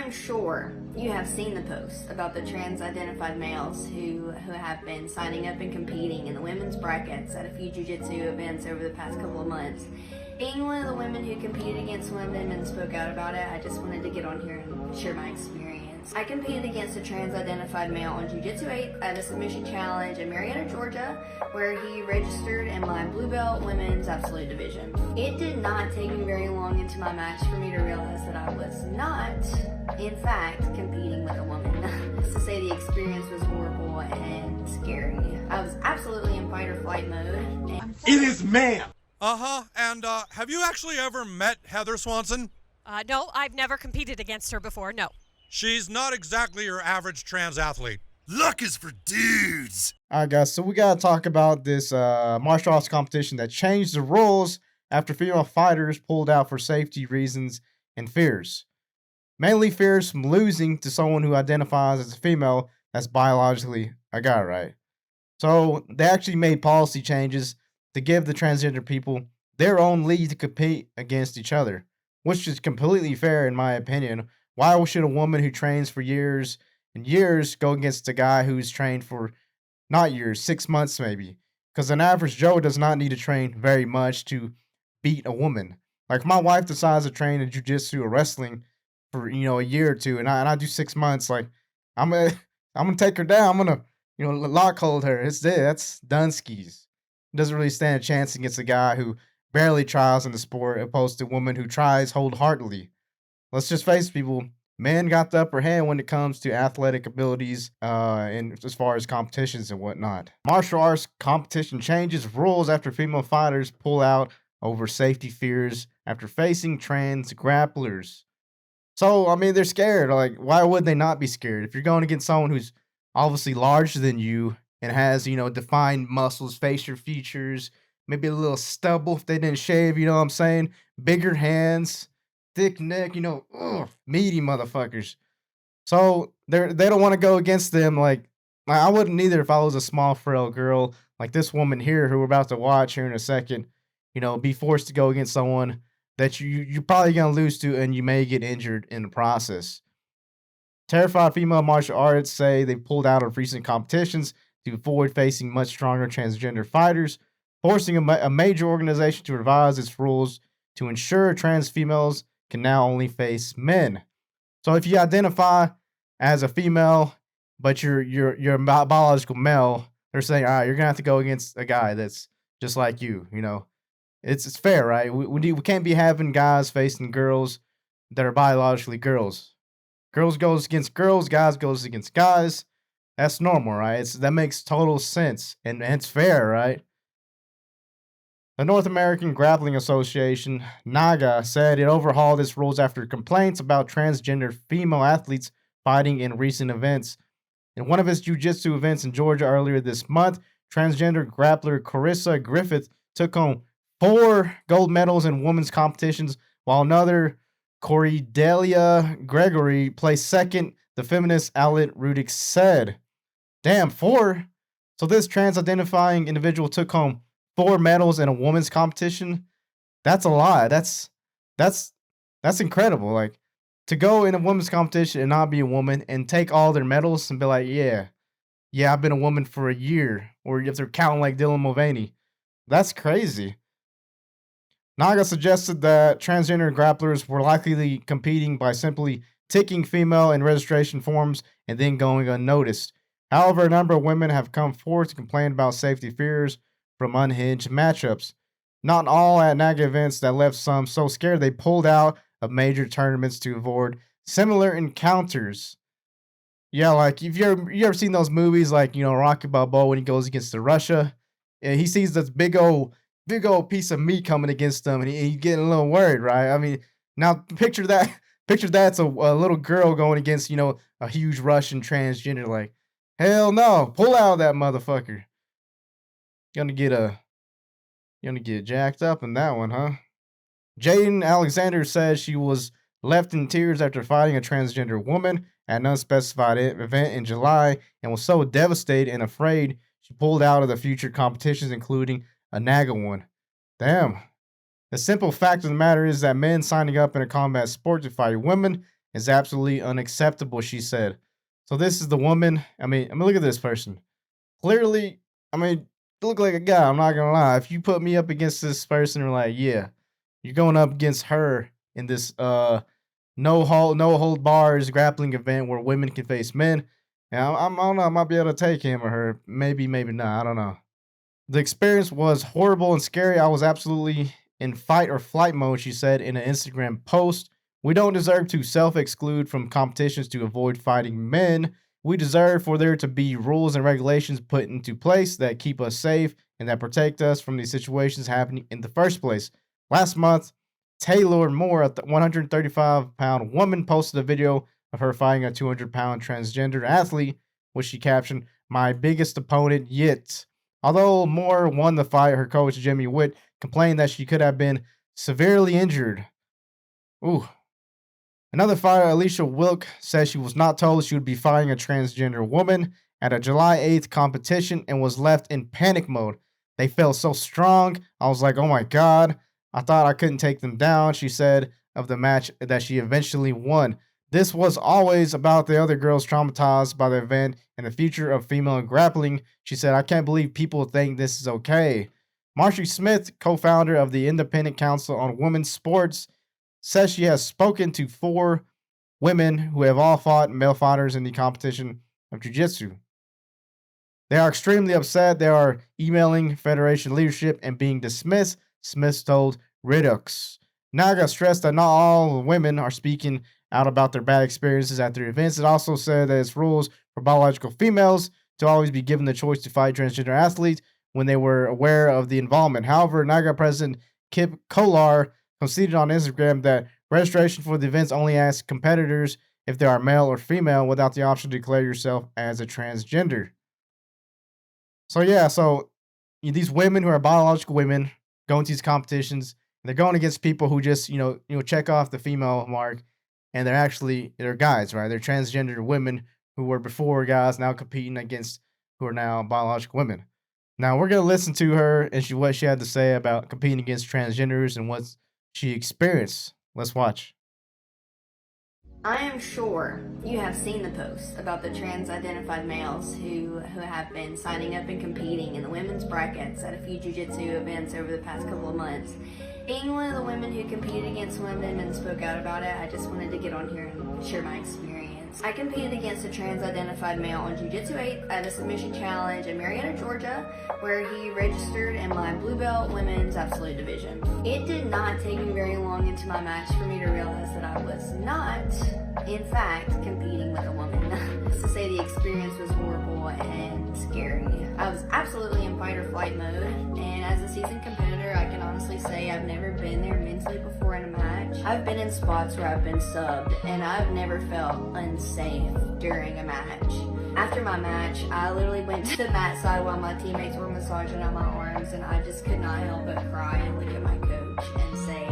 I'm sure you have seen the posts about the trans-identified males who have been signing up and competing in the women's brackets at a few jiu-jitsu events over the past couple of months. Being one of the women who competed against women and spoke out about it, I just wanted to get on here and share my experience. I competed against a trans-identified male on Jiu-Jitsu 8 at a submission challenge in Marietta, Georgia, where he registered in my blue belt women's absolute division. It did not take me very long into my match for me to realize that I was not, in fact, competing with a woman. To say the experience was horrible and scary. I was absolutely in fight or flight mode. It is ma'am! And have you actually ever met Heather Swanson? No, I've never competed against her before, no. She's not exactly your average trans athlete. Luck is for dudes! Alright guys, so we gotta talk about this martial arts competition that changed the rules after female fighters pulled out for safety reasons and fears. Mainly fears from losing to someone who identifies as a female that's biologically a guy, right? So they actually made policy changes to give the transgender people their own league to compete against each other, which is completely fair in my opinion. Why should a woman who trains for years and years go against a guy who's trained for not years, 6 months maybe? Because an average Joe does not need to train very much to beat a woman. Like my wife decides to train in jiu-jitsu or wrestling for a year or two, and I do 6 months. Like I'm gonna take her down. I'm gonna lock hold her. It's there. That's done skis. Doesn't really stand a chance against a guy who barely tries in the sport, opposed to a woman who tries wholeheartedly. Let's just face it, people. Men got the upper hand when it comes to athletic abilities and as far as competitions and whatnot. Martial arts competition changes rules after female fighters pull out over safety fears after facing trans grapplers. So, I mean, they're scared. Like, why would they not be scared? If you're going against someone who's obviously larger than you and has, defined muscles, facial features, maybe a little stubble if they didn't shave, you know what I'm saying? Bigger hands, thick neck, meaty motherfuckers. So they don't want to go against them. Like I wouldn't either if I was a small, frail girl like this woman here who we're about to watch here in a second. Be forced to go against someone that you're probably gonna lose to, and you may get injured in the process. Terrified female martial artists say they pulled out of recent competitions to avoid facing much stronger transgender fighters, forcing a major organization to revise its rules to ensure trans females can now only face men. So if you identify as a female, but you're a biological male, they're saying, all right, you're gonna have to go against a guy that's just like you. It's fair, right? We can't be having guys facing girls that are biologically girls. Girls goes against girls, guys goes against guys. That's normal, right? That makes total sense, and it's fair, right? The North American Grappling Association, NAGA, said it overhauled its rules after complaints about transgender female athletes fighting in recent events. In one of its jiu-jitsu events in Georgia earlier this month, transgender grappler Carissa Griffith took home 4 gold medals in women's competitions, while another, Cordelia Gregory, placed second, the feminist outlet Rudick said. Damn, 4? So this trans-identifying individual took home 4 medals in a women's competition? That's a lot. That's incredible. Like, to go in a women's competition and not be a woman and take all their medals and be like, yeah, I've been a woman for a year. Or if they're counting like Dylan Mulvaney. That's crazy. NAGA suggested that transgender grapplers were likely competing by simply ticking female in registration forms and then going unnoticed. However, a number of women have come forward to complain about safety fears from unhinged matchups. Not all at NAGA events that left some so scared they pulled out of major tournaments to avoid similar encounters. Yeah, like if you ever seen those movies like, Rocky Balboa when he goes against the Russia, and he sees this big old piece of meat coming against him, and he's getting a little worried, right? I mean, now picture that's a little girl going against, a huge Russian transgender. Like, hell no, pull out that motherfucker. Gonna get jacked up in that one, huh? Jaden Alexander says she was left in tears after fighting a transgender woman at an unspecified event in July and was so devastated and afraid she pulled out of the future competitions, including a NAGA one. Damn. The simple fact of the matter is that men signing up in a combat sport to fight women is absolutely unacceptable, she said. So this is the woman. I mean, look at this person. Clearly, I mean, look like a guy. I'm not gonna lie. If you put me up against this person, you're like, yeah, you're going up against her in this no hold bars grappling event where women can face men. And I don't know. I might be able to take him or her. Maybe, maybe not. I don't know. The experience was horrible and scary. I was absolutely in fight or flight mode, she said in an Instagram post. We don't deserve to self-exclude from competitions to avoid fighting men. We deserve for there to be rules and regulations put into place that keep us safe and that protect us from these situations happening in the first place. Last month, Taylor Moore, a 135-pound woman, posted a video of her fighting a 200-pound transgender athlete, which she captioned, "My biggest opponent yet." Although Moore won the fight, her coach, Jimmy Witt, complained that she could have been severely injured. Ooh. Another fighter, Alicia Wilk, said she was not told she would be fighting a transgender woman at a July 8th competition and was left in panic mode. They felt so strong. I was like, oh my God. I thought I couldn't take them down, she said of the match that she eventually won. This was always about the other girls traumatized by the event and the future of female grappling. She said, I can't believe people think this is okay. Marcy Smith, co-founder of the Independent Council on Women's Sports, says she has spoken to 4 women who have all fought male fighters in the competition of Jiu-Jitsu. They are extremely upset. They are emailing Federation leadership and being dismissed, Smith told Redux. NAGA stressed that not all women are speaking out about their bad experiences at their events. It also said that its rules for biological females to always be given the choice to fight transgender athletes when they were aware of the involvement. However, NAGA President Kip Kolar conceded on Instagram that registration for the events only asks competitors if they are male or female without the option to declare yourself as a transgender. So yeah, these women who are biological women going to these competitions, they're going against people who just, check off the female mark, and they're guys, right? They're transgender women who were before guys, now competing against who are now biological women. Now we're gonna listen to her and what she had to say about competing against transgenders and what she experienced. Let's watch. I am sure you have seen the posts about the trans-identified males who have been signing up and competing in the women's brackets at a few jiu-jitsu events over the past couple of months. Being one of the women who competed against women and spoke out about it, I just wanted to get on here and share my experience. I competed against a trans-identified male on Jiu-Jitsu 8 at a submission challenge in Marietta, Georgia, where he registered in my blue belt women's absolute division. It did not take me very long into my match for me to realize that I was not, in fact, competing with a woman. To say the experience was horrible and scary. I was absolutely in fight or flight mode, and as a seasoned competitor, I can honestly say I've never been there mentally before in a match. I've been in spots where I've been subbed, and I've never felt unsafe during a match. After my match, I literally went to the mat side while my teammates were massaging on my arms, and I just could not help but cry and look at my coach and say,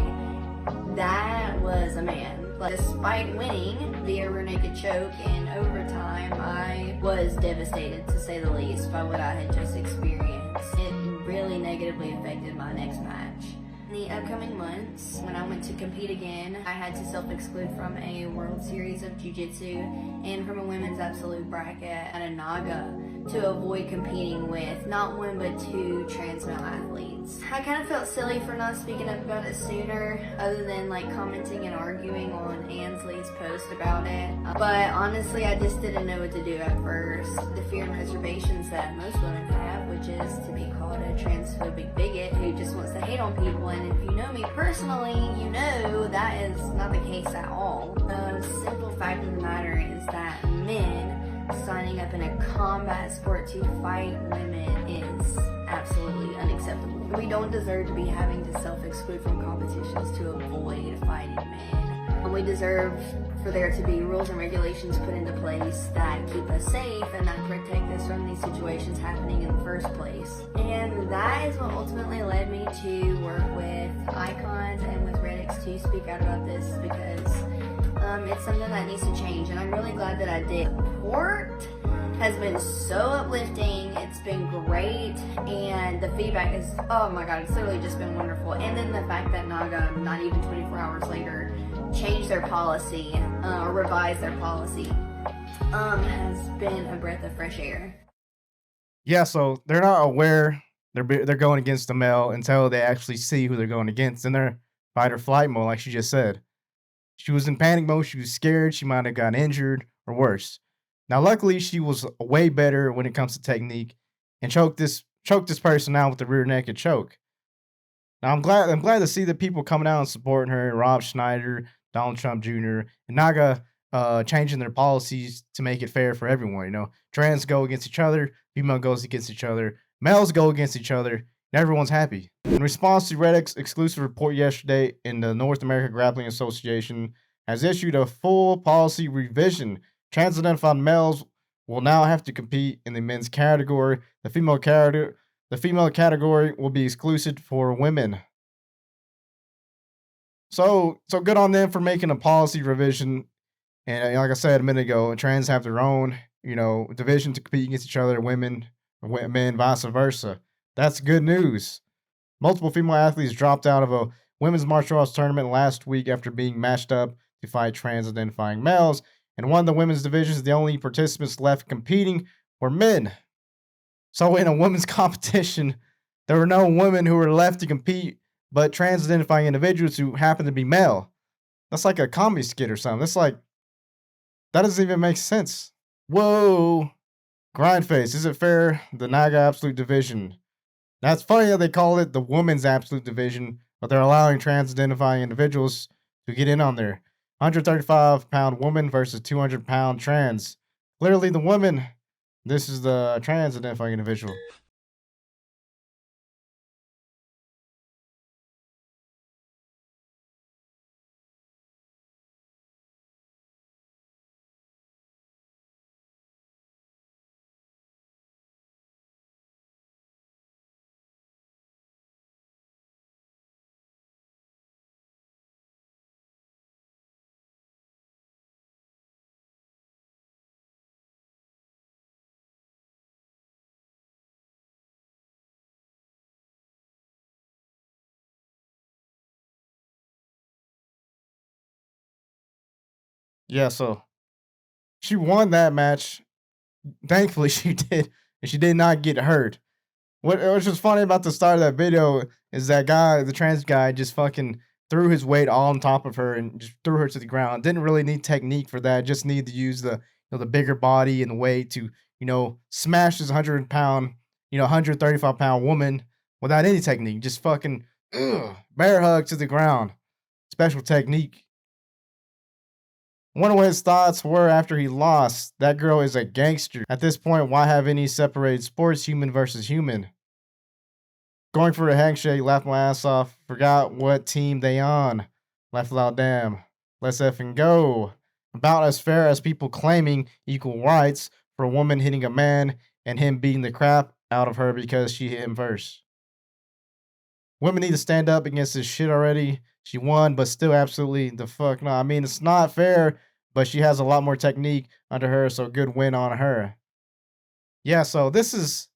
that was a man. But despite winning via rear naked choke in overtime, I was devastated, to say the least, by what I had just experienced. It really negatively affected my next match. In the upcoming months, when I went to compete again, I had to self-exclude from a World Series of Jiu-Jitsu and from a women's absolute bracket at a NAGA to avoid competing with not one but 2 trans male athletes. I kind of felt silly for not speaking up about it sooner, other than commenting and arguing on Ansley's post about it. But honestly, I just didn't know what to do at first. The fear and reservations that most women have, which is to be called a transphobic bigot who just wants to hate on people. And if you know me personally, you know that is not the case at all. The simple fact of the matter is that men signing up in a combat sport to fight women is absolutely unacceptable. We don't deserve to be having to self-exclude from competitions to avoid fighting men. We deserve for there to be rules and regulations put into place that keep us safe and that protect us from these situations happening in the first place. And that is what ultimately led me to work with icons and with Redix to speak out about this, because it's something that needs to change, and I'm really glad that I did. Support has been so uplifting. It's been great, and the feedback is, oh my god, it's literally just been wonderful. And then the fact that NAGA, not even 24 hours later, change their policy or revise their policy has been a breath of fresh air. Yeah, so they're not aware they're going against the male until they actually see who they're going against. And they're fight or flight mode, like she just said. She was in panic mode. She was scared. She might have gotten injured or worse. Now, luckily, she was way better when it comes to technique and choked this person out with the rear naked choke. Now, I'm glad to see the people coming out and supporting her. Rob Schneider, Donald Trump Jr., and NAGA changing their policies to make it fair for everyone. You know, trans go against each other, female goes against each other, males go against each other, and everyone's happy. In response to Reddit's exclusive report yesterday, in the North American Grappling Association has issued a full policy revision. Trans-identified males will now have to compete in the men's category. The female category will be exclusive for women. So good on them for making a policy revision. And like I said a minute ago, trans have their own, division to compete against each other, women, men, vice versa. That's good news. Multiple female athletes dropped out of a women's martial arts tournament last week after being matched up to fight trans-identifying males. And one of the women's divisions, the only participants left competing were men. So in a women's competition, there were no women who were left to compete, but trans-identifying individuals who happened to be male. That's like a comedy skit or something. That doesn't even make sense. Whoa. Grindface, is it fair? The NAGA Absolute Division. Now, it's funny that they call it the Women's Absolute Division, but they're allowing trans-identifying individuals to get in on there. 135-pound woman versus 200-pound trans. Clearly the woman. This is the trans-identifying individual. Yeah, so she won that match. Thankfully, she did, and she did not get hurt. What was just funny about the start of that video is that guy, the trans guy, just fucking threw his weight all on top of her and just threw her to the ground. Didn't really need technique for that. Just need to use the bigger body and the weight to smash this 100-pound, 135-pound woman without any technique. Just fucking bear hug to the ground. Special technique. I wonder what his thoughts were after he lost. That girl is a gangster. At this point, why have any separated sports, human versus human? Going for a handshake, laughed my ass off. Forgot what team they on. Laughed loud, damn. Let's effing go. About as fair as people claiming equal rights for a woman hitting a man and him beating the crap out of her because she hit him first. Women need to stand up against this shit already. She won, but still absolutely the fuck no. I mean, it's not fair, but she has a lot more technique under her, so good win on her. Yeah, so this is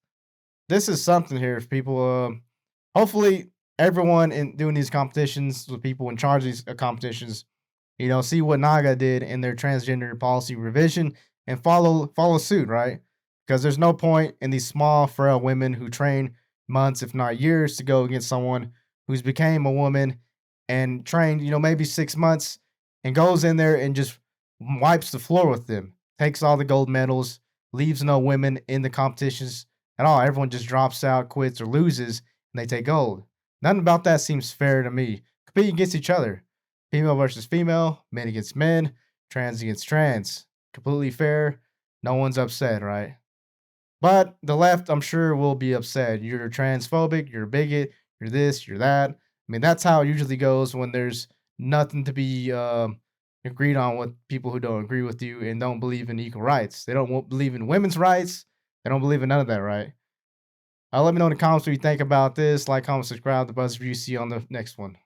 something here, people. Hopefully, everyone in doing these competitions, the people in charge of these competitions, see what NAGA did in their transgender policy revision and follow suit, right? Because there's no point in these small, frail women who train months, if not years, to go against someone who's became a woman and trained, maybe 6 months, and goes in there and just wipes the floor with them, takes all the gold medals, leaves no women in the competitions at all. Everyone just drops out, quits, or loses, and they take gold. Nothing about that seems fair to me. Competing against each other. Female versus female, men against men, trans against trans. Completely fair. No one's upset, right? But the left, I'm sure, will be upset. You're transphobic, you're a bigot, you're this, you're that. I mean, that's how it usually goes when there's nothing to be agreed on with people who don't agree with you and don't believe in equal rights. They don't believe in women's rights. They don't believe in none of that, right? Let me know in the comments what you think about this. Like, comment, subscribe. The buzz review. See you on the next one.